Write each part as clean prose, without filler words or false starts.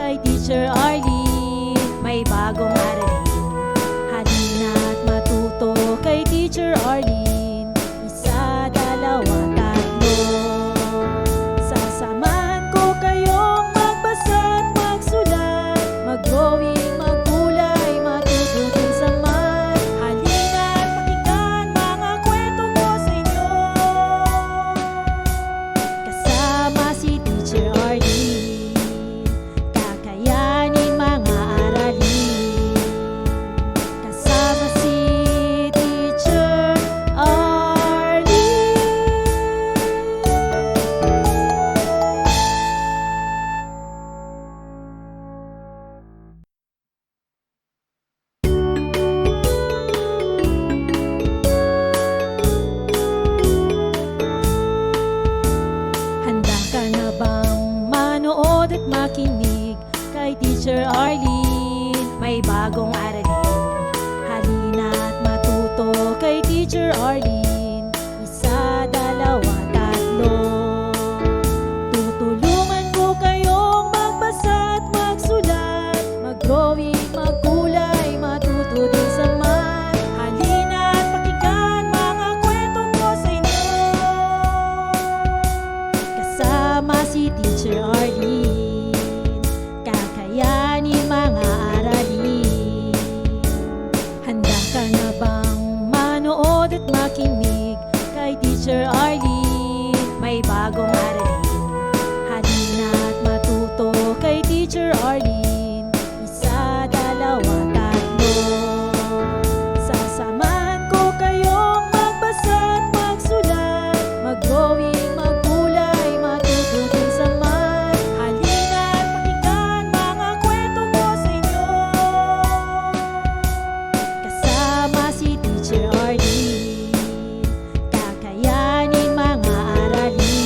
kay Teacher Arlene, may bagong aralin. Halina at matuto kay Teacher Arlene, isa, dalawa, tatlo. Sasamahan ko kayong magbasa at magsulat, mag-drawing, maggulay, matuto din sa math. Halina at pakinggan mga kwento ko sa inyo, kasama si Teacher Arlene, kakayanin mga aralin. Kasama si Teacher Arlene. Handa ka na bang manood at makinig kay Teacher Arlene, may bagong aralin? Halina at matuto kay Teacher Arlene, isa, dalawa, tatlo. Tutulungan ko kayong magbasa at magsulat, mag-drawing, maggulay, matuto din sa math. Halina at pakinggan mga kwento ko sa inyo, kasama si Teacher Arlene, kakayanin mga aralin. Handa ka na bang manood at makinig kay Teacher Arlene, may bagong aralin? Halina at matuto kay Teacher Arlene, isa, dalawa, tatlo. Sasamahan ko kayong magbasa at magsulat, mag-drawing, maggulay, matuto din sa math. Halina at pakinggan mga kwento ko sa inyo, kasama si Teacher Arlene, kakayanin mga aralin.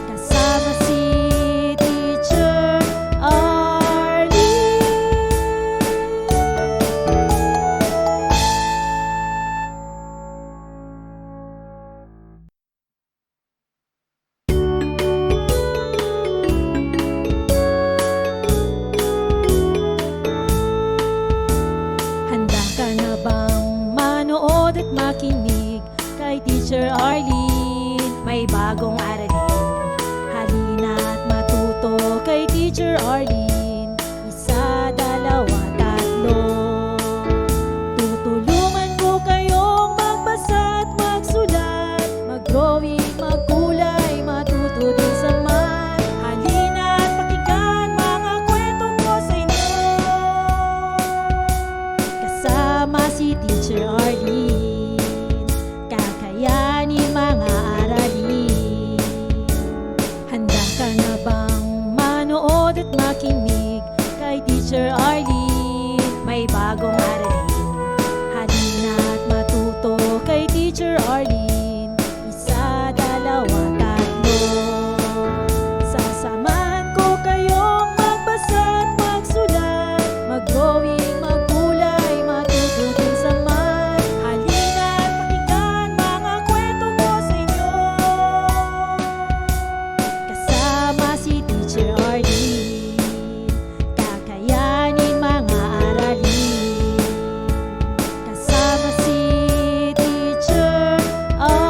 Kasama si Teacher Arlene. Handa ka na bang manood at makinig kay Teacher Arlene, may bagong aralin? Halina at matuto kay Teacher Arlene, isa, dalawa, tatlo. Tutulungan ko kayong magbasa at magsulat, mag-drawing, maggulay, matuto din sa math. Halina at pakinggan mga kwento ko sa inyo, kasama si Teacher Arlene, kakayanin mga aralin. Handa ka na bang manood at makinig kay Teacher Arlene, may bagong aralin? Halina at matuto kay Teacher Arlene, isa, dalawa, tatlo. Sasamahan ko kayong magbasa at magsulat, mag-drawing, maggulay, matuto din sa math. Halina at pakinggan mga kwento ko sa inyo, kasama si Teacher Arlene, kakayanin mga aralin. Kasama si Teacher Arlene.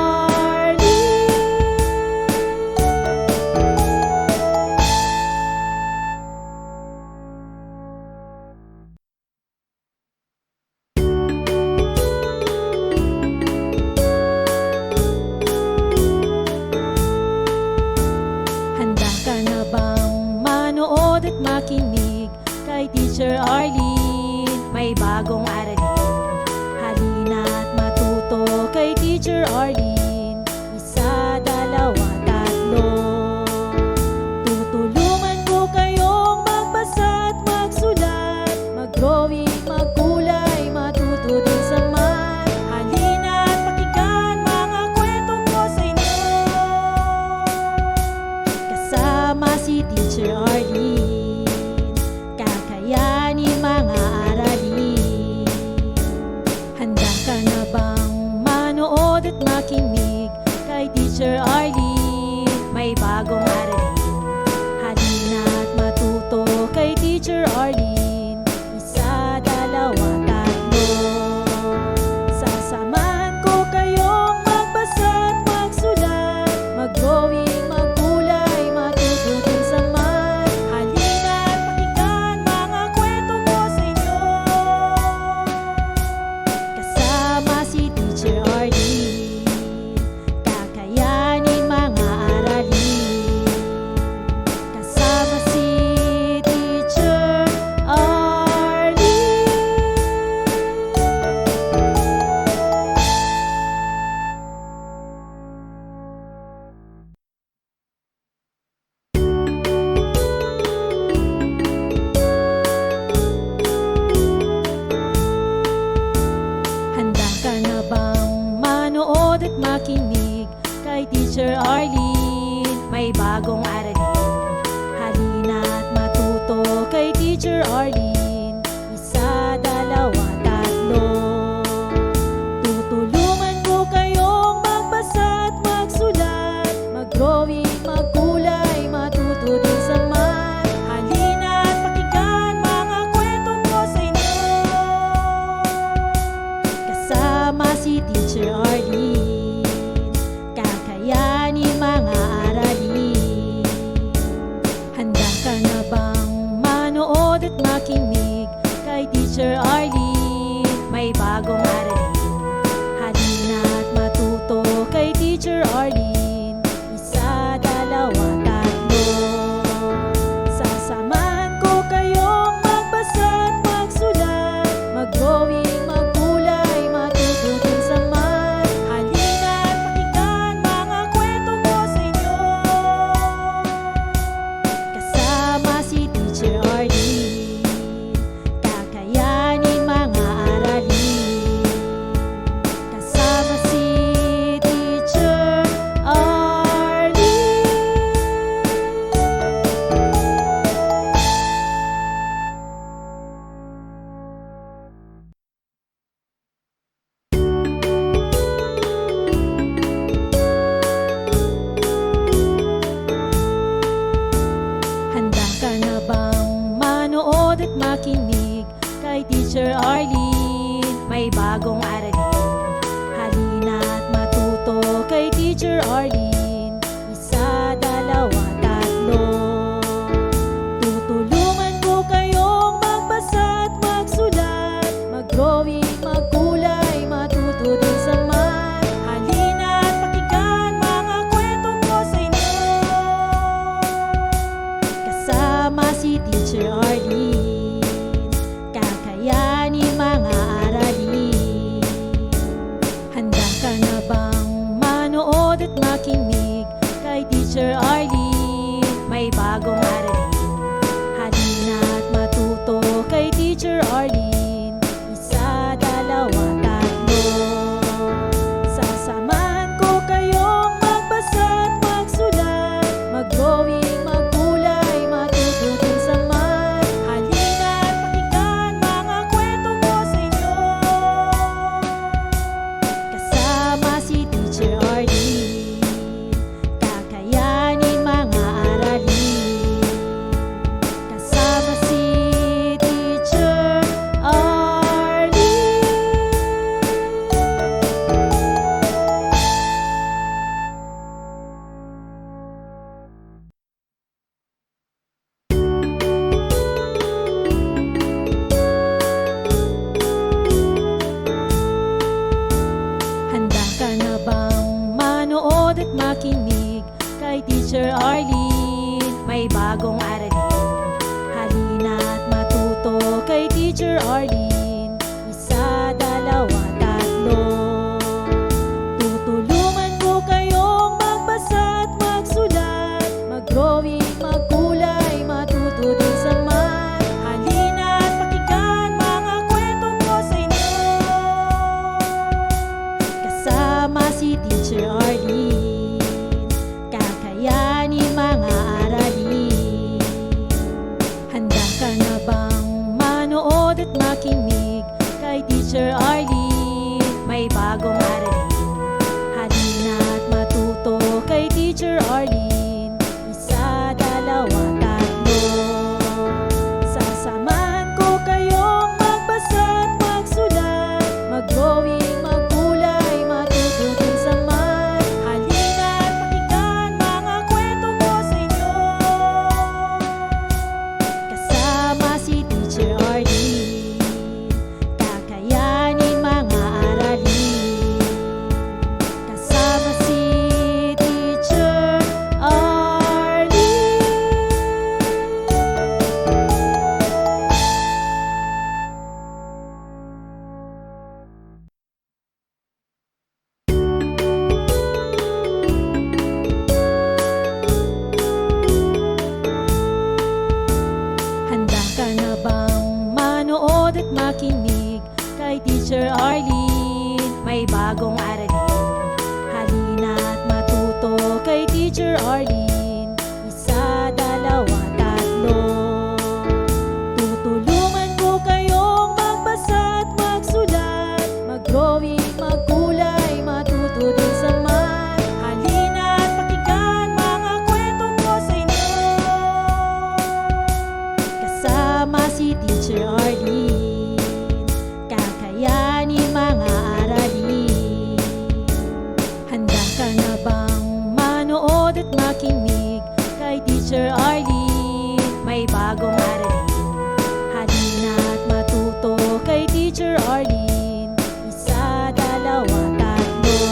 Handa ka na bang manood at makinig kay Teacher Arlene, may bagong aralin? Halina at matuto kay Teacher Arlene, isa, dalawa, tatlo. Tutulungan ko kayong magbasa at magsulat, mag-drawing, maggulay, matuto din sa math. Halina at pakinggan mga kwento ko sa inyo, kasama si Teacher Arlene, kakayanin mga aralin. Handa ka na bang manood at makinig Arlene. Isa, dalawa, tatlo. Tutulungan ko kayong magbasa at magsulat, mag-drawing, magkulay, matuto din sa math. Halina at pakinggan mga kwento ko sa inyo. Kasama si Teacher Arlene, kakayanin mga aralin. Handa ka na bang manood at makinig kay Teacher Arlene? May bagong aralin. Halina at matuto kay Teacher Arlene. Isa, dalawa, tatlo. Sasamahan ko kayong magbasa at magsulat, mag-drawing, magkulay, matuto din sa math. Halina at pakinggan mga kwento ko sa inyo. Kasama si Teacher Arlene, kakayanin mga aralin. Kasama si Teacher Arlene. Handa ka na bang manood at makinig kay Teacher Arlene? May bagong aralin. Halina at matuto kay Teacher Arlene. Isa, dalawa, tatlo. Tutulungan ko kayong magbasa at magsulat, mag-drawing, magkulay, matuto din sa math. Halina at pakinggan mga kwento ko sa inyo. Kasama si Teacher Arlene, kakayanin mga aralin. Handa ka na bang manood at makinig kay Teacher Arlene? May bagong aralin. Halina at matuto kay Teacher Arlene. Isa, dalawa, tatlo. Sasamahan ko kayong magbasa at magsulat, mag-drawing, magkulay, matuto din sa math. Halina at pakinggan mga kwento ko sa inyo. Kasama si Teacher Arlene, kakayanin mga aralin. Kasama si Teacher Arlene. Handa ka na bang manood at makinig kay Teacher Arlene? May bagong aralin. Halina at matuto kay Teacher Arlene. Isa, dalawa, tatlo. Tutulungan ko kayong magbasa at magsulat, mag-drawing, magkulay, matuto din sa math. Halina at pakinggan mga kwento ko sa inyo. Kasama si Teacher Arlene, kakayanin mga aralin. Handa ka na bang manood at makinig kay Teacher Arlene? May bagong aralin. Halina at matuto kay Teacher Arlene. Isa, dalawa, tatlo. Sasamahan ko kayong magbasa at magsulat, mag-drawing, magkulay, matuto din sa math. Halina at pakinggan mga kwento ko sa inyo. Kasama si Teacher Arlene, kakayanin mga aralin. Kasama si Teacher Arlene. Handa ka na bang manood at makinig kay Teacher Arlene? May bagong aralin. Halina at matuto kay Teacher Arlene. Isa, dalawa, tatlo. Tutulungan si Teacher Arlene, kakayanin mga aralin. Handa ka na bang manood at makinig kay Teacher Arlene? May bagong aralin, halina at matuto kay Teacher Arlene. Isa, dalawa, tatlo.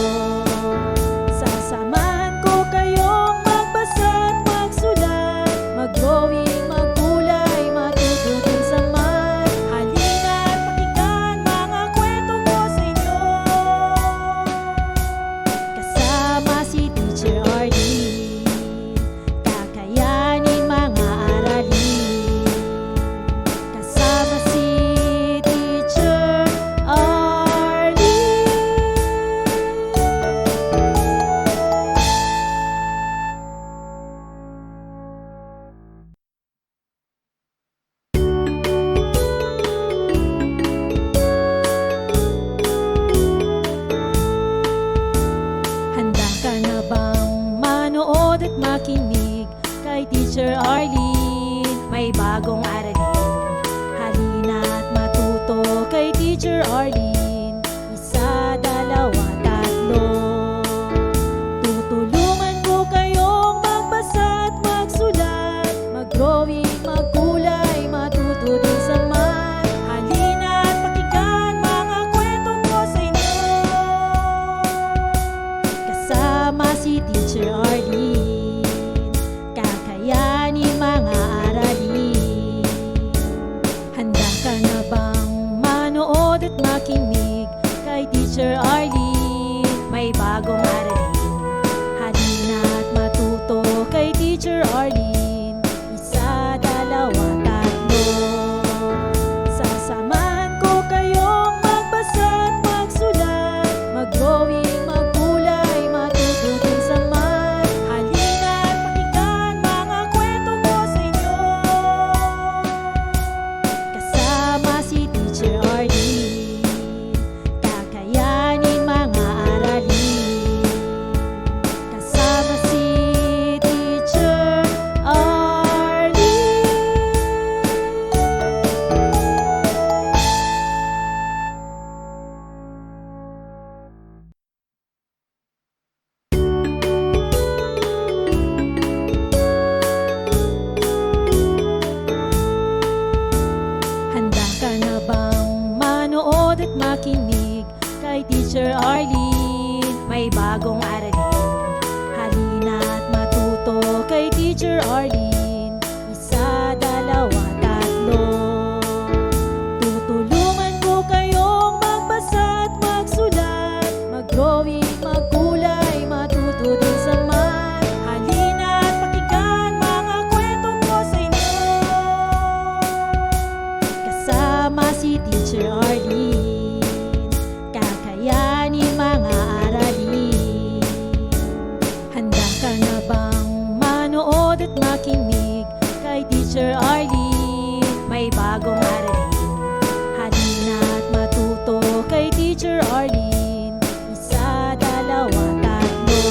Sasamahan ko kayong magbasa at magsulat, mag-drawing, magkulay, matuto din sa math. Halina at pakinggan mga kwento ko sa inyo. Kasama si Teacher Arlene, kakayanin mga aralin. Kasama si Teacher Arlene. Handa ka na bang manood at makinig kay Teacher Arlene? May bagong aralin, halina at matuto kay Teacher Arlene. Isa, dalawa, tatlo. Tutulungan ko kayong magbasa at magsulat, mag-drawing, magkulay, matuto din sa math. Halina at pakinggan mga kwento ko sa inyo. Kasama si Teacher Arlene, kakayanin mga aralin. Handa ka na bang manood at makinig kay Teacher Arlene? May bagong aralin, halina at matuto kay Teacher Arlene. Isa, dalawa, tatlo. Sasamahan ko kayong magbasa at magsulat, mag-drawing, magkulay, matuto din sa math. Halina at pakinggan mga kwento ko sa inyo. Kasama si Teacher Arlene, kakayanin mga aralin. Kasama si Teacher Arlene. Handa ka na bang manood at makinig kay Teacher Arlene? May bagong aralin, halina at matuto kay Teacher Arlene. Isa, dalawa, tatlo. Tutulungan ko kayong magbasa at magsulat, mag-drawing, magkulay, matuto din sa math. Halina at pakinggan mga kwento ko sa inyo. Kasama si Teacher Arlene, kakayanin mga aralin. Handa ka na bang manood at makinig kay Teacher Arlene? May bagong aralin, halina at matuto kay Teacher Arlene. Isa, dalawa, tatlo.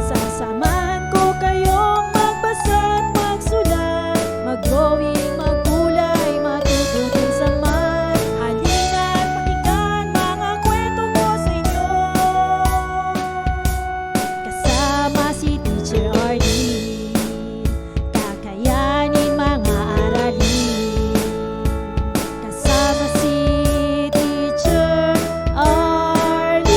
Sasamahan ko kayong magbasa at magsulat, mag-drawing, magkulay, matuto din sa math. Halina at pakinggan mga kwento ko sa inyo. Kasama si Teacher Arlene, kakayanin mga aralin. Kasama si Teacher Arlene.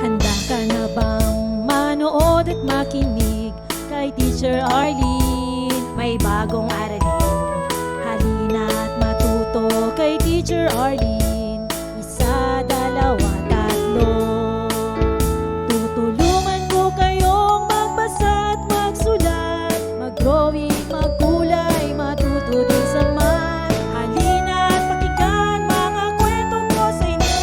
Handa ka na bang manood at makinig kay Teacher Arlene? May bagong aralin, halina at matuto kay Teacher Arlene. Isa, dalawa, tatlo. Tutulungan ko kayong magbasa at magsulat, mag-drawing, magkulay, matuto din sa math. Halina at pakinggan mga kwento ko sa inyo.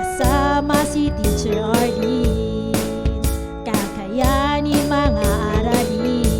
Kasama si Teacher Arlene, kakayanin mga aralin.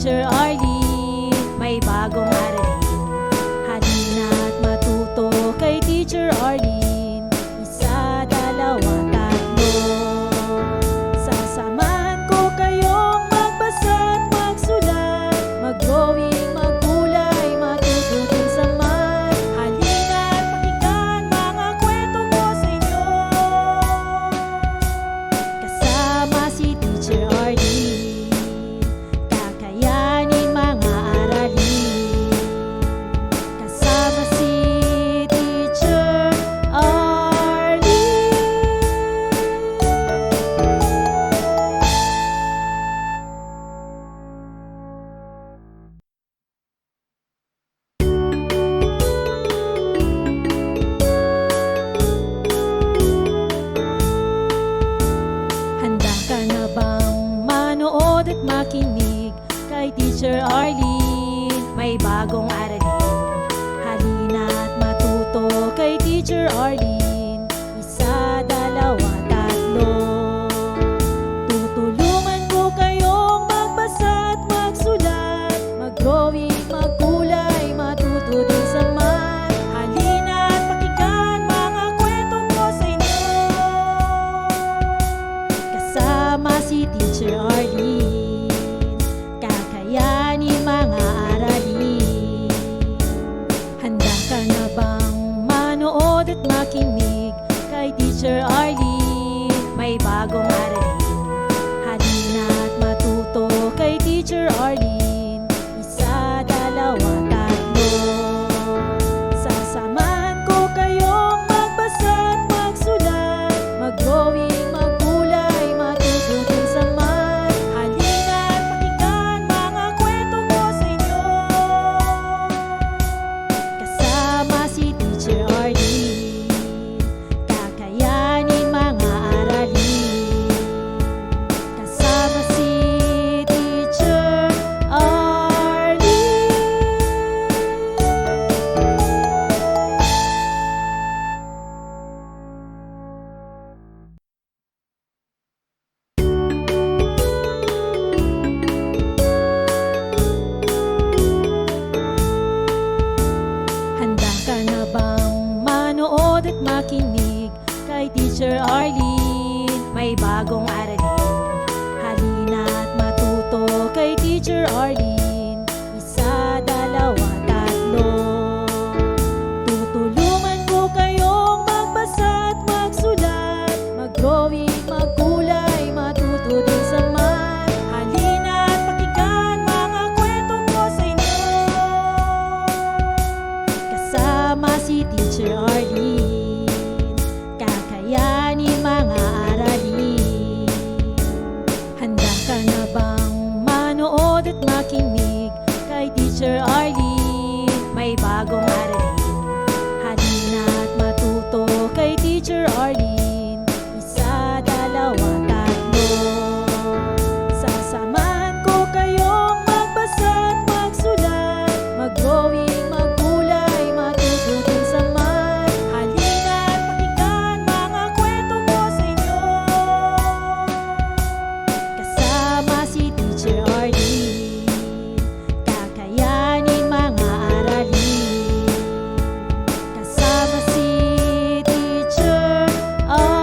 Teacher Arlene, may bagong aralin. Halina't matuto kay Teacher Arlene. Isa, dalawa, tatlo. Sasamahan ko kayong magbasa at magsulat, mag-drawing, magkulay, matuto din sa math. Halina't pakinggan mga kwento ko sa inyo. Kasama si Teacher Arlene, kakayanin mga aralin. Kasama si Teacher Arlene. Handa ka na bang manood at makinig kay Teacher Arlene? May bagong aralin. Halina't matuto kay Teacher Arlene. Isa, dalawa, tatlo. Tutulungan ko kayong magbasa at magsulat, mag-drawing, magkulay, matuto din sa math. Halina't pakinggan mga kwento ko sa inyo. Kasama si Teacher Arlene, kakayanin mga aralin. Handa ka na bang manood at makinig kay Teacher Arlene? May bagong aralin. Halina't matuto kay Teacher Arlene. Isa, dalawa, tatlo. Sasamahan ko kayong magbasa at magsulat, mag-drawing, magkulay, matuto din sa math. Halina't pakinggan mga kwento ko sa inyo. Kasama si Teacher Arlene, kakayanin mga aralin. Kasama si Teacher Arlene. Handa ka na bang manood at makinig kay Teacher Arlene? May bagong aralin. Halina't matuto kay Teacher Arlene. Isa, dalawa, tatlo. Tutulungan ko kayong magbasa at magsulat, mag-drawing, magkulay, matuto din sa math. Halina't pakinggan mga kwento ko sa inyo. Kasama si Teacher Arlene, kakayanin mga aralin. Handa ka na bang manood at makinig kay Teacher Arlene? May bagong aralin. Halina't matuto kay Teacher Arlene. Isa, dalawa, tatlo. Sasamahan ko kayong magbasa at magsulat, mag-drawing, magkulay, matuto din sa math. Halina't pakinggan mga kwento ko sa inyo. Kasama si Teacher Arlene, kakayanin mga aralin. Kasama si Teacher Arlene.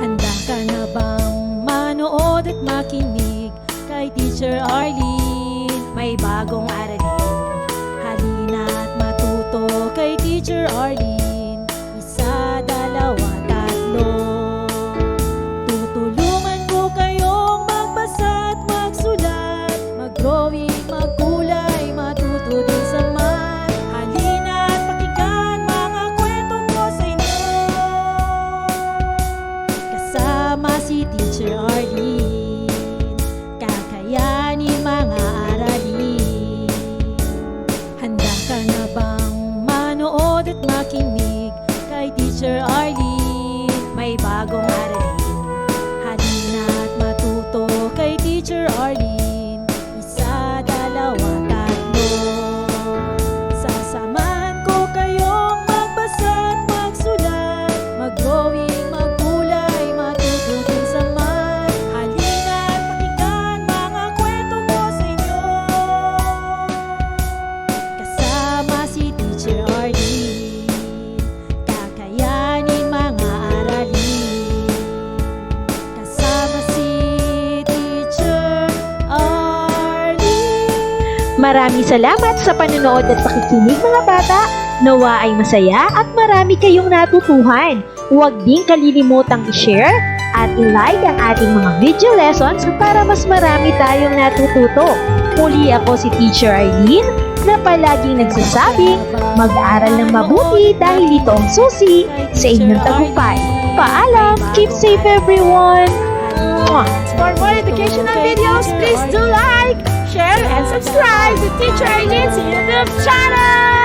Handa ka na bang manood at makinig kay Teacher Arlene? May bagong aralin. Halina't matuto kay Teacher Arlene. Isa, dalawa, tatlo. Tutulungan ko kayong magbasa at magsulat, mag-drawing, magkulay, matuto din sa math. Halina't pakinggan mga kwento ko sa inyo. Kasama si Teacher Arlene, kakayanin mga aralin. Handa ka na bang manood at makinig Maraming salamat sa panonood at pakikinig mga bata. Nawa ay masaya at marami kayong natutuhan. Huwag din kalilimutang i-share at i-like ang ating mga video lessons para mas marami tayong natututo. Muli ako si Teacher Arlene na palaging nagsasabing mag-aral ng mabuti dahil ito ang susi sa inyong tagumpay. Paalam! Keep safe everyone! Mwah! For more educational videos, please do like, share, and subscribe to Teacher Arlene's YouTube channel!